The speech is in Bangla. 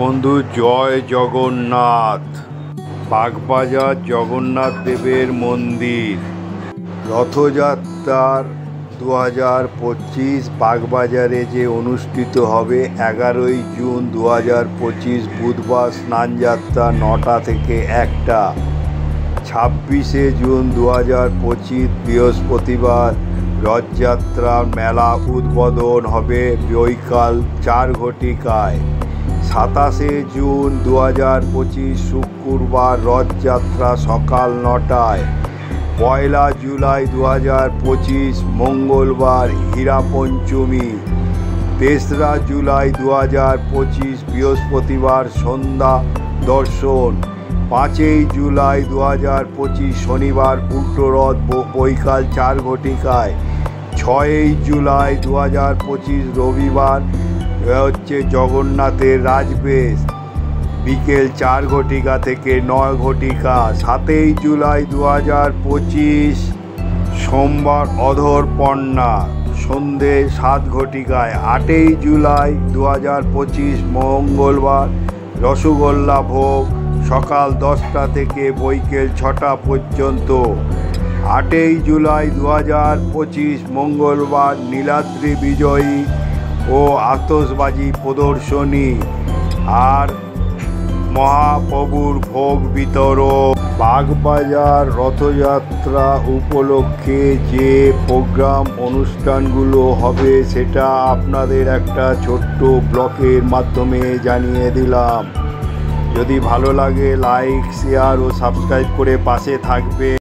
বন্ধু জয় জগন্নাথ। বাগবাজার জগন্নাথ দেবের মন্দির রথযাত্রার 2025 বাগবাজারে যে অনুষ্ঠিত হবে 11ই জুন 2025 বুধবার স্নানযাত্রা 9টা থেকে 1টা, 26শে জুন 2025 বৃহস্পতিবার রথযাত্রার মেলা উদ্বোধন হবে বৈকাল 4 ঘটিকায়। 27শে জুন 2025 শুক্রবার রথযাত্রা সকাল 9টায়। 1 জুলাই 2025 মঙ্গলবার হীরা পঞ্চমী। 3রা জুলাই 2025 বৃহস্পতিবার সন্ধ্যা দর্শন। 5ই জুলাই 2025 শনিবার উল্টো রথ বৈকাল 4 ঘটিকায়। 6ই জুলাই 2025 রবিবার হচ্ছে জগন্নাথের রাজবেশ বিকেল 4 ঘটিকা থেকে 9 ঘটিকা। 7ই জুলাই 2025 সোমবার অধরপর্ণা সন্ধে 7 ঘটিকায়। 8ই জুলাই 2025 মঙ্গলবার রসগোল্লা ভোগ সকাল 10টা থেকে বৈকাল 6টা পর্যন্ত। 8ই জুলাই 2025 মঙ্গলবার নীলাদ্রি বিজয়ী ও আতশবাজি প্রদর্শনী আর মহাপ্রভুর ভোগ বিতরণ। বাগবাজার রথযাত্রা উপলক্ষে যে প্রোগ্রাম অনুষ্ঠানগুলো হবে সেটা আপনাদের একটা ছোট্ট ব্লগের মাধ্যমে জানিয়ে দিলাম। যদি ভালো লাগে লাইক, শেয়ার ও সাবস্ক্রাইব করে পাশে থাকবে।